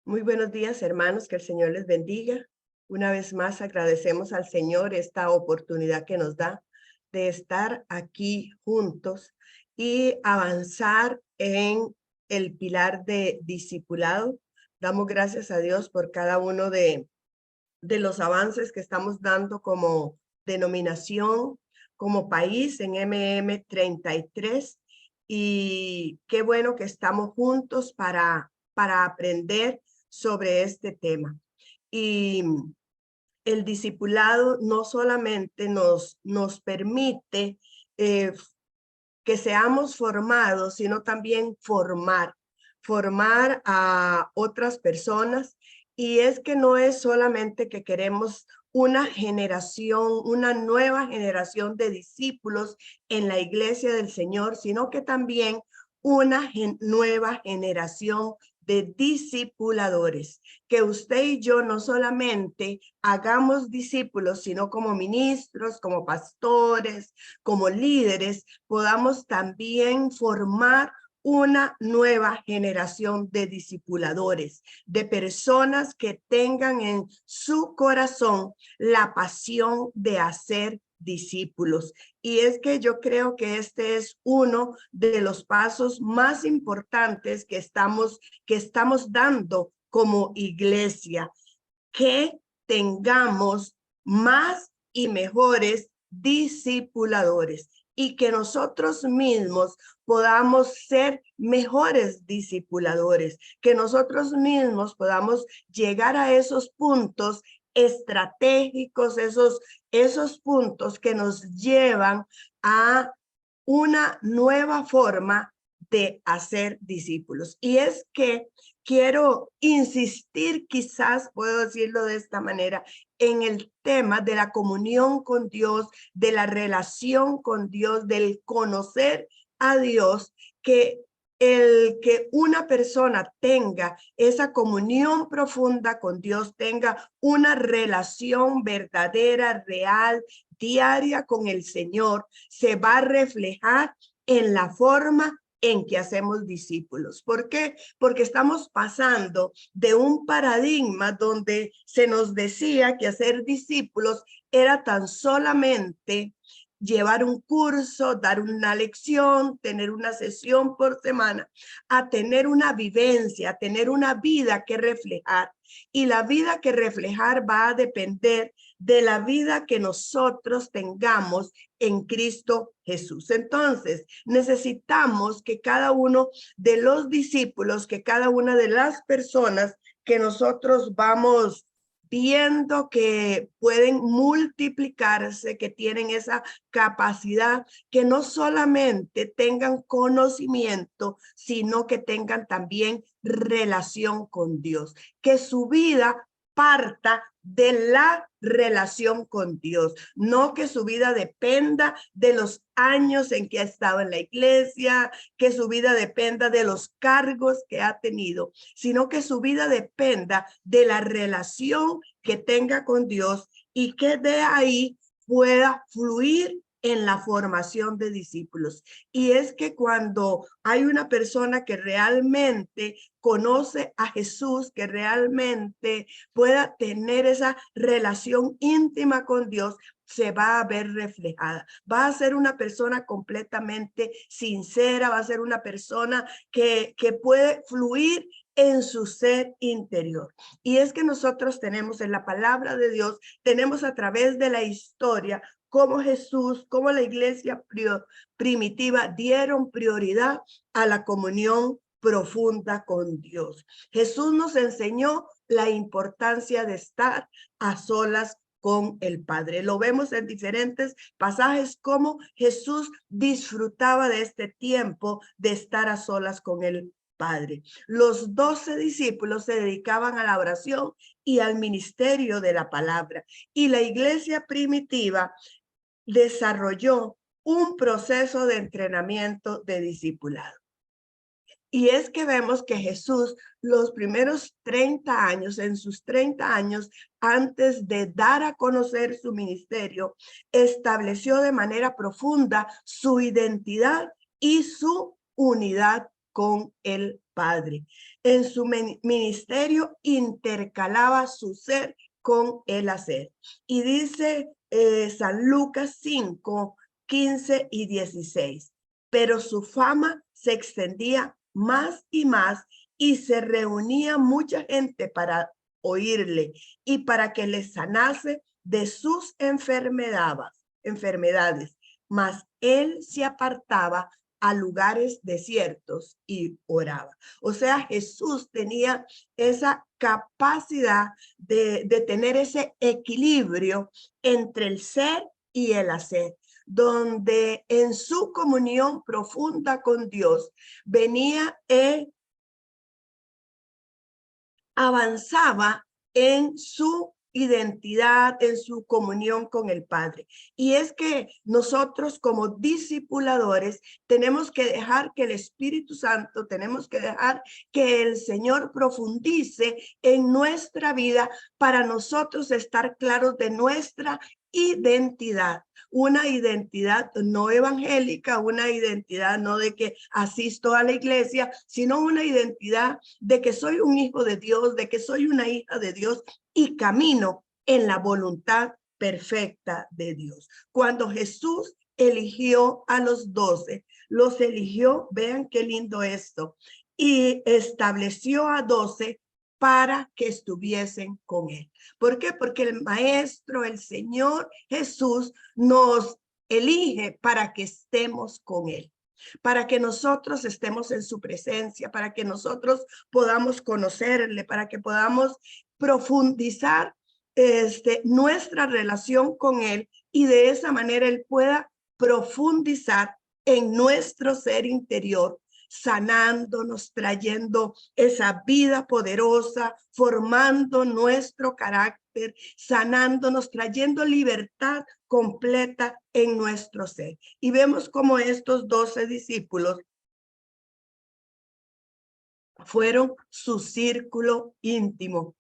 Muy buenos días, hermanos, que el Señor les bendiga. Una vez más agradecemos al Señor esta oportunidad que nos da de estar aquí juntos y avanzar en el pilar de discipulado. Damos gracias a Dios por cada uno de los avances que estamos dando como denominación, como país en MM33. Y qué bueno que estamos juntos para aprender sobre este tema. Y el discipulado no solamente nos permite que seamos formados, sino también formar a otras personas. Y es que no es solamente que queremos una generación, una nueva generación de discípulos en la iglesia del Señor, sino que también una nueva generación de discipuladores, que usted y yo no solamente hagamos discípulos, sino como ministros, como pastores, como líderes, podamos también formar una nueva generación de discipuladores, de personas que tengan en su corazón la pasión de hacer discípulos. Y es que yo creo que este es uno de los pasos más importantes que estamos dando como iglesia, que tengamos más y mejores discipuladores y que nosotros mismos podamos ser mejores discipuladores, que nosotros mismos podamos llegar a esos puntos estratégicos, esos puntos que nos llevan a una nueva forma de hacer discípulos. Y es que quiero insistir, quizás puedo decirlo de esta manera, en el tema de la comunión con Dios, de la relación con Dios, del conocer a Dios, que el que una persona tenga esa comunión profunda con Dios, tenga una relación verdadera, real, diaria con el Señor, se va a reflejar en la forma en que hacemos discípulos. ¿Por qué? Porque estamos pasando de un paradigma donde se nos decía que hacer discípulos era tan solamente llevar un curso, dar una lección, tener una sesión por semana, a tener una vivencia, a tener una vida que reflejar. Y la vida que reflejar va a depender de la vida que nosotros tengamos en Cristo Jesús. Entonces, necesitamos que cada uno de los discípulos, que cada una de las personas que nosotros vamos viendo que pueden multiplicarse, que tienen esa capacidad, que no solamente tengan conocimiento, sino que tengan también relación con Dios, que su vida parta de la relación con Dios, no que su vida dependa de los años en que ha estado en la iglesia, que su vida dependa de los cargos que ha tenido, sino que su vida dependa de la relación que tenga con Dios y que de ahí pueda fluir en la formación de discípulos. Y es que cuando hay una persona que realmente conoce a Jesús, que realmente pueda tener esa relación íntima con Dios, se va a ver reflejada. Va a ser una persona completamente sincera, va a ser una persona que puede fluir en su ser interior. Y es que nosotros tenemos en la palabra de Dios, tenemos a través de la historia cómo Jesús, cómo la iglesia primitiva dieron prioridad a la comunión profunda con Dios. Jesús nos enseñó la importancia de estar a solas con el Padre. Lo vemos en diferentes pasajes cómo Jesús disfrutaba de este tiempo de estar a solas con el Padre. Los 12 discípulos se dedicaban a la oración y al ministerio de la palabra. Y la iglesia primitiva desarrolló un proceso de entrenamiento de discipulado. Y es que vemos que Jesús, los primeros 30 años, en sus 30 años, antes de dar a conocer su ministerio, estableció de manera profunda su identidad y su unidad con el Padre. En su ministerio intercalaba su ser con el hacer. Y dice San Lucas 5, 15 y 16. Pero su fama se extendía más y se reunía mucha gente para oírle y para que le sanase de sus enfermedades. Mas él se apartaba a lugares desiertos y oraba. O sea, Jesús tenía esa capacidad de tener ese equilibrio entre el ser y el hacer, donde en su comunión profunda con Dios venía avanzaba en su identidad, en su comunión con el Padre. Y es que nosotros como discipuladores tenemos que dejar que el Espíritu Santo, tenemos que dejar que el Señor profundice en nuestra vida para nosotros estar claros de nuestra identidad. Una identidad no evangélica, una identidad no de que asisto a la iglesia, sino una identidad de que soy un hijo de Dios, de que soy una hija de Dios y camino en la voluntad perfecta de Dios. Cuando Jesús eligió a los 12, los eligió, vean qué lindo esto, y estableció a 12 para que estuviesen con él. ¿Por qué? Porque el Maestro, el Señor Jesús, nos elige para que estemos con él, para que nosotros estemos en su presencia, para que nosotros podamos conocerle, para que podamos profundizar nuestra relación con él y de esa manera él pueda profundizar en nuestro ser interior, sanándonos, trayendo esa vida poderosa, formando nuestro carácter, sanándonos, trayendo libertad completa en nuestro ser. Y vemos cómo estos 12 discípulos fueron su círculo íntimo.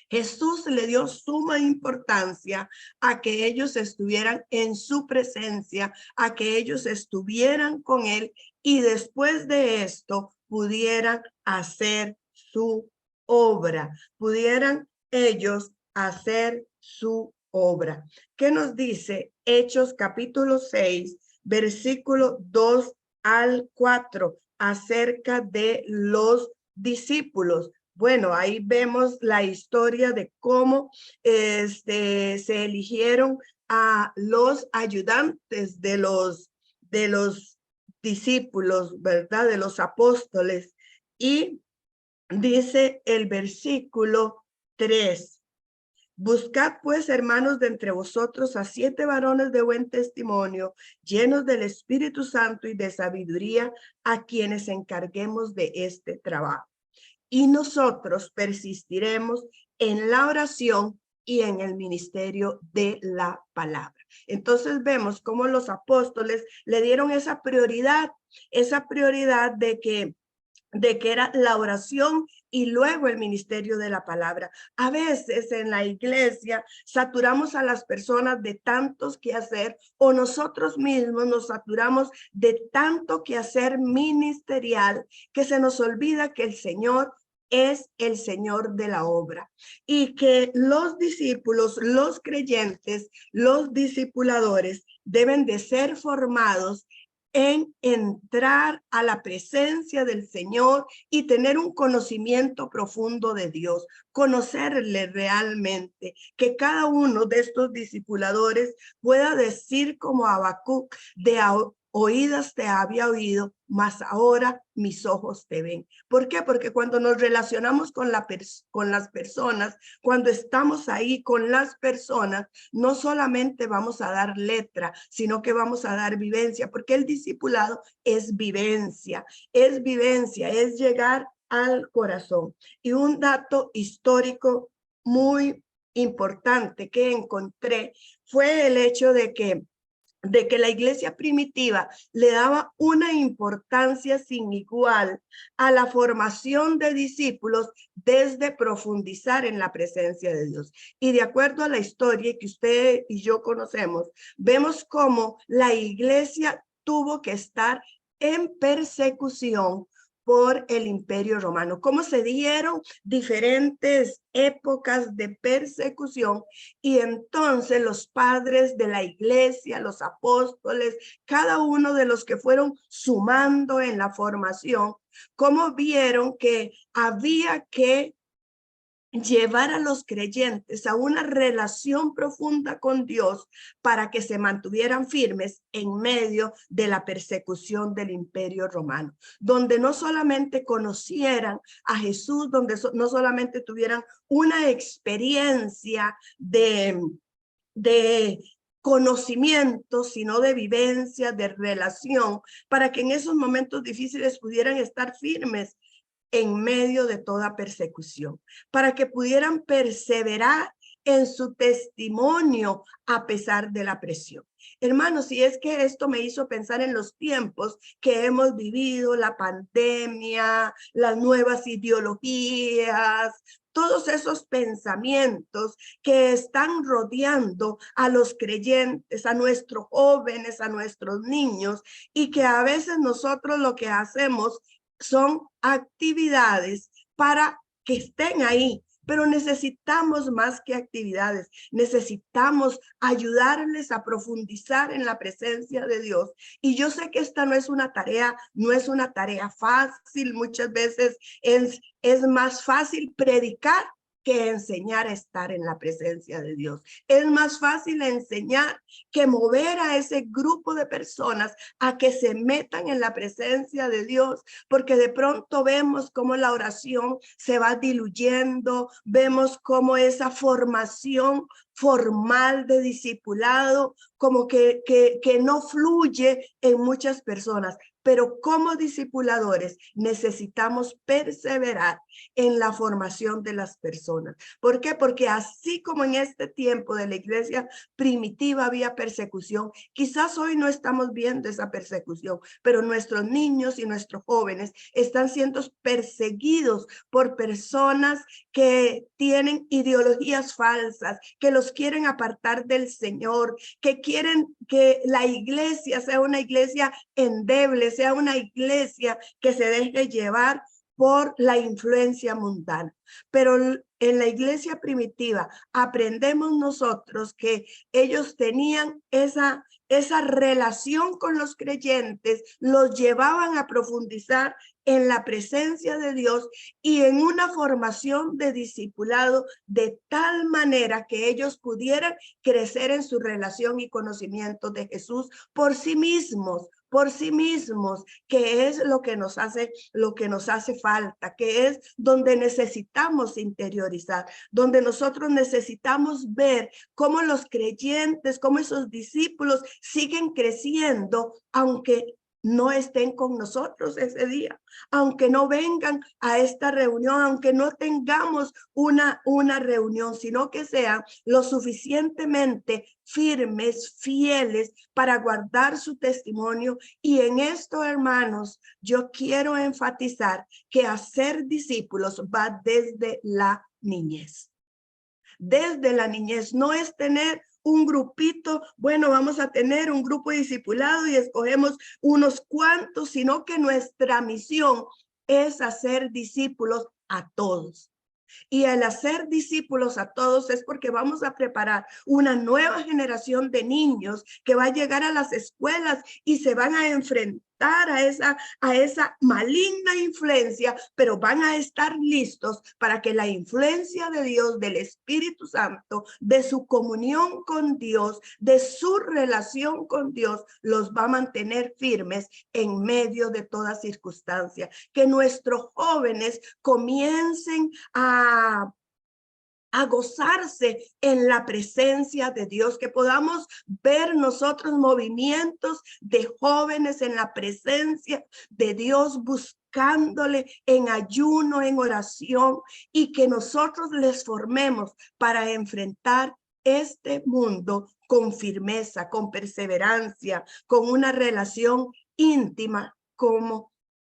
Jesús le dio suma importancia a que ellos estuvieran en su presencia, a que ellos estuvieran con él y después de esto pudieran hacer su obra, pudieran ellos hacer su obra. ¿Qué nos dice Hechos capítulo 6, versículo 2 al 4 acerca de los discípulos? Bueno, ahí vemos la historia de cómo se eligieron a los ayudantes de los discípulos, ¿verdad? De los apóstoles. Y dice el versículo 3. Buscad pues, hermanos, de entre vosotros a 7 varones de buen testimonio, llenos del Espíritu Santo y de sabiduría, a quienes encarguemos de este trabajo. Y nosotros persistiremos en la oración y en el ministerio de la palabra. Entonces vemos cómo los apóstoles le dieron esa prioridad de que era la oración y luego el ministerio de la palabra. A veces en la iglesia saturamos a las personas de tantos que hacer o nosotros mismos nos saturamos de tanto que hacer ministerial que se nos olvida que el Señor es el Señor de la obra y que los discípulos, los creyentes, los discipuladores deben de ser formados en entrar a la presencia del Señor y tener un conocimiento profundo de Dios, conocerle realmente, que cada uno de estos discipuladores pueda decir como Habacuc, de oídas te había oído, mas ahora mis ojos te ven. ¿Por qué? Porque cuando nos relacionamos con las personas, cuando estamos ahí con las personas, no solamente vamos a dar letra, sino que vamos a dar vivencia, porque el discipulado es vivencia, es llegar al corazón. Y un dato histórico muy importante que encontré fue el hecho de que la iglesia primitiva le daba una importancia sin igual a la formación de discípulos desde profundizar en la presencia de Dios. Y de acuerdo a la historia que usted y yo conocemos, vemos cómo la iglesia tuvo que estar en persecución por el Imperio Romano, cómo se dieron diferentes épocas de persecución y entonces los padres de la iglesia, los apóstoles, cada uno de los que fueron sumando en la formación, cómo vieron que había que llevar a los creyentes a una relación profunda con Dios para que se mantuvieran firmes en medio de la persecución del Imperio Romano, donde no solamente conocieran a Jesús, donde no solamente tuvieran una experiencia de conocimiento, sino de vivencia, de relación, para que en esos momentos difíciles pudieran estar firmes en medio de toda persecución, para que pudieran perseverar en su testimonio a pesar de la presión. Hermanos, y es que esto me hizo pensar en los tiempos que hemos vivido, la pandemia, las nuevas ideologías, todos esos pensamientos que están rodeando a los creyentes, a nuestros jóvenes, a nuestros niños, y que a veces nosotros lo que hacemos son actividades para que estén ahí, pero necesitamos más que actividades, necesitamos ayudarles a profundizar en la presencia de Dios. Y yo sé que esta no es una tarea fácil, muchas veces es más fácil predicar que enseñar a estar en la presencia de Dios. Es más fácil enseñar que mover a ese grupo de personas a que se metan en la presencia de Dios, porque de pronto vemos cómo la oración se va diluyendo, vemos cómo esa formación formal de discipulado como que no fluye en muchas personas. Pero como discipuladores necesitamos perseverar en la formación de las personas. ¿Por qué? Porque así como en este tiempo de la iglesia primitiva había persecución, quizás hoy no estamos viendo esa persecución, pero nuestros niños y nuestros jóvenes están siendo perseguidos por personas que tienen ideologías falsas, que los quieren apartar del Señor, que quieren que la iglesia sea una iglesia endeble, sea una iglesia que se deje llevar por la influencia mundana. Pero en la iglesia primitiva aprendemos nosotros que ellos tenían esa relación con los creyentes, los llevaban a profundizar en la presencia de Dios y en una formación de discipulado de tal manera que ellos pudieran crecer en su relación y conocimiento de Jesús por sí mismos, que es lo que nos hace falta, que es donde necesitamos interiorizar, donde nosotros necesitamos ver cómo los creyentes, cómo esos discípulos siguen creciendo, aunque no estén con nosotros ese día, aunque no vengan a esta reunión, aunque no tengamos una reunión, sino que sean lo suficientemente firmes, fieles para guardar su testimonio. Y en esto, hermanos, yo quiero enfatizar que hacer discípulos va desde la niñez. Desde la niñez, no es tener un grupito, bueno, vamos a tener un grupo de discipulado y escogemos unos cuantos, sino que nuestra misión es hacer discípulos a todos. Y al hacer discípulos a todos es porque vamos a preparar una nueva generación de niños que va a llegar a las escuelas y se van a enfrentar a esa maligna influencia, pero van a estar listos para que la influencia de Dios, del Espíritu Santo, de su comunión con Dios, de su relación con Dios, los va a mantener firmes en medio de toda circunstancia. Que nuestros jóvenes comiencen a gozarse en la presencia de Dios, que podamos ver nosotros movimientos de jóvenes en la presencia de Dios, buscándole en ayuno, en oración, y que nosotros les formemos para enfrentar este mundo con firmeza, con perseverancia, con una relación íntima como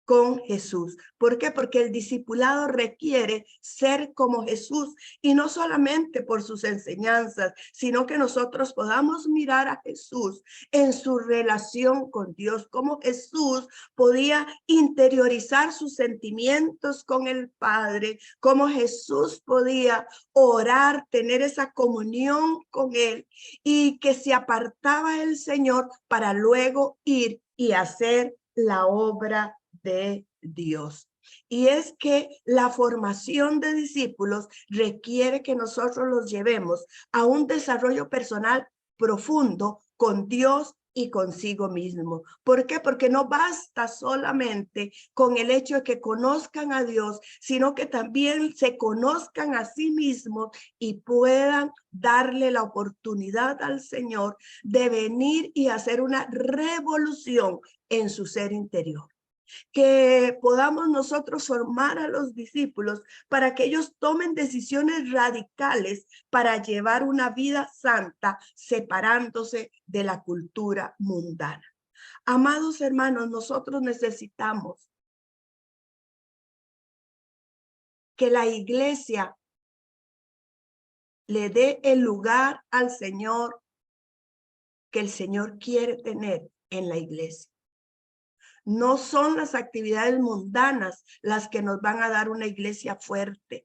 con Jesús. ¿Por qué? Porque el discipulado requiere ser como Jesús, y no solamente por sus enseñanzas, sino que nosotros podamos mirar a Jesús en su relación con Dios, cómo Jesús podía interiorizar sus sentimientos con el Padre, cómo Jesús podía orar, tener esa comunión con él, y que se apartaba el Señor para luego ir y hacer la obra de Dios. Y es que la formación de discípulos requiere que nosotros los llevemos a un desarrollo personal profundo con Dios y consigo mismo. ¿Por qué? Porque no basta solamente con el hecho de que conozcan a Dios, sino que también se conozcan a sí mismos y puedan darle la oportunidad al Señor de venir y hacer una revolución en su ser interior. Que podamos nosotros formar a los discípulos para que ellos tomen decisiones radicales para llevar una vida santa, separándose de la cultura mundana. Amados hermanos, nosotros necesitamos que la iglesia le dé el lugar al Señor que el Señor quiere tener en la iglesia. No son las actividades mundanas las que nos van a dar una iglesia fuerte,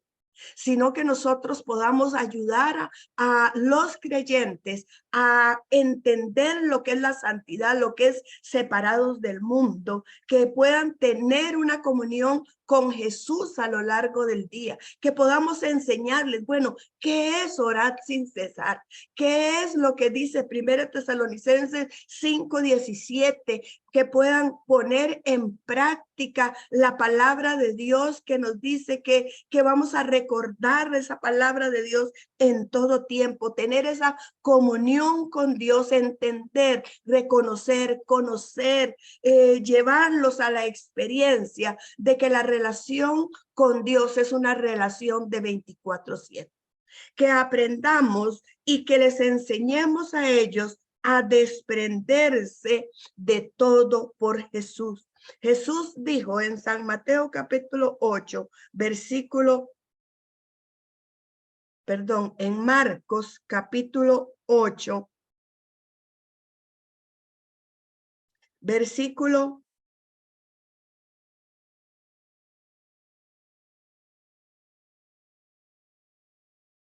sino que nosotros podamos ayudar a los creyentes a entender lo que es la santidad, lo que es separados del mundo, que puedan tener una comunión con Jesús a lo largo del día, que podamos enseñarles, bueno, ¿qué es orar sin cesar? ¿Qué es lo que dice 1 Tesalonicenses 5:17? Que puedan poner en práctica la palabra de Dios, que nos dice que vamos a recordar esa palabra de Dios en todo tiempo, tener esa comunión con Dios, entender, reconocer, conocer, llevarlos a la experiencia de que la relación con Dios es una relación de 24/7. Que aprendamos y que les enseñemos a ellos a desprenderse de todo por Jesús. Jesús dijo en San Mateo capítulo 8, en Marcos capítulo 8, versículo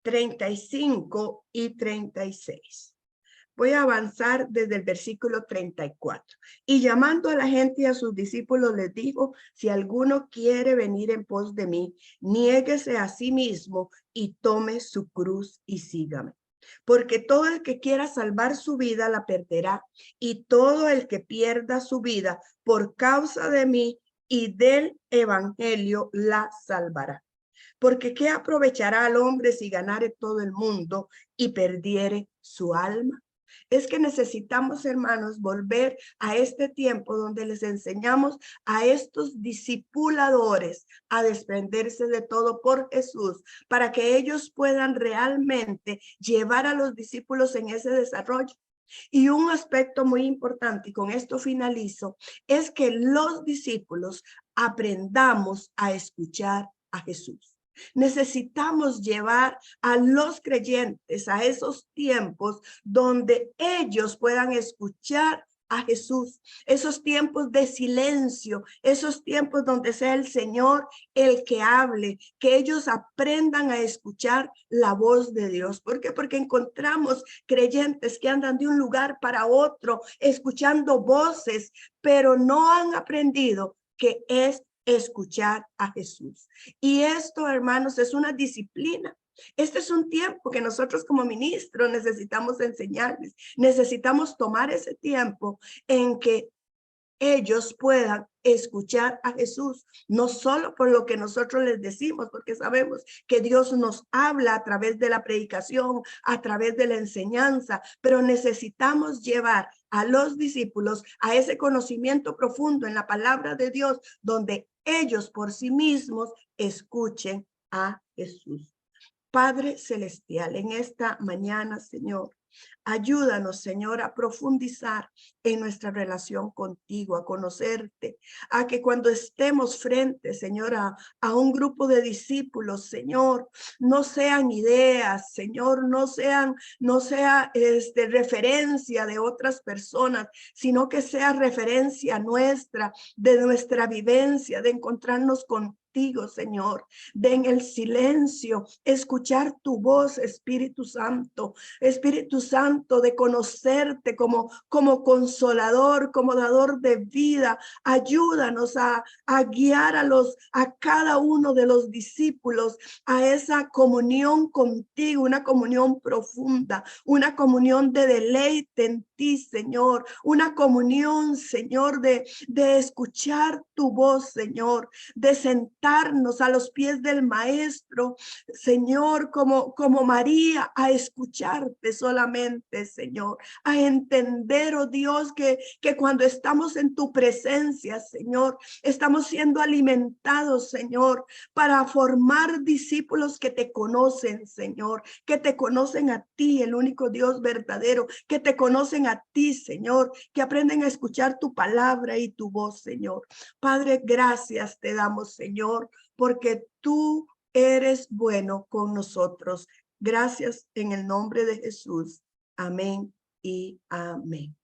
35 y 36. Voy a avanzar desde el versículo 34. Y llamando a la gente y a sus discípulos les dijo, si alguno quiere venir en pos de mí, niéguese a sí mismo y tome su cruz y sígame. Porque todo el que quiera salvar su vida la perderá, y todo el que pierda su vida por causa de mí y del evangelio la salvará. Porque ¿qué aprovechará al hombre si ganare todo el mundo y perdiere su alma? Es que necesitamos, hermanos, volver a este tiempo donde les enseñamos a estos discipuladores a desprenderse de todo por Jesús, para que ellos puedan realmente llevar a los discípulos en ese desarrollo. Y un aspecto muy importante, y con esto finalizo, es que los discípulos aprendamos a escuchar a Jesús. Necesitamos llevar a los creyentes a esos tiempos donde ellos puedan escuchar a Jesús, esos tiempos de silencio, esos tiempos donde sea el Señor el que hable, que ellos aprendan a escuchar la voz de Dios. ¿Por qué? Porque encontramos creyentes que andan de un lugar para otro escuchando voces, pero no han aprendido que es escuchar a Jesús. Y esto, hermanos, es una disciplina. Este es un tiempo que nosotros como ministros necesitamos enseñarles. Necesitamos tomar ese tiempo en que ellos puedan escuchar a Jesús, no solo por lo que nosotros les decimos, porque sabemos que Dios nos habla a través de la predicación, a través de la enseñanza, pero necesitamos llevar a los discípulos a ese conocimiento profundo en la palabra de Dios, donde ellos por sí mismos escuchen a Jesús. Padre celestial, en esta mañana, Señor, Ayúdanos, Señor, a profundizar en nuestra relación contigo, a conocerte, a que cuando estemos frente, Señor, a un grupo de discípulos, Señor, no sean ideas, Señor, no sea referencia de otras personas, sino que sea referencia nuestra, de nuestra vivencia, de encontrarnos contigo, Señor, de en el silencio escuchar tu voz, Espíritu Santo, de conocerte como consolador, como dador de vida. Ayúdanos a guiar a cada uno de los discípulos a esa comunión contigo, una comunión profunda, una comunión de deleite en ti, Señor, una comunión, Señor, de escuchar tu voz, Señor, de sentarnos a los pies del Maestro, Señor, como María, a escucharte solamente, Señor, a entender, oh Dios, que cuando estamos en tu presencia, Señor, estamos siendo alimentados, Señor, para formar discípulos que te conocen, Señor, que te conocen a ti, el único Dios verdadero, que te conocen a ti, Señor, que aprenden a escuchar tu palabra y tu voz, Señor. Padre, gracias te damos, Señor, porque tú eres bueno con nosotros. Gracias en el nombre de Jesús. Amén y amén.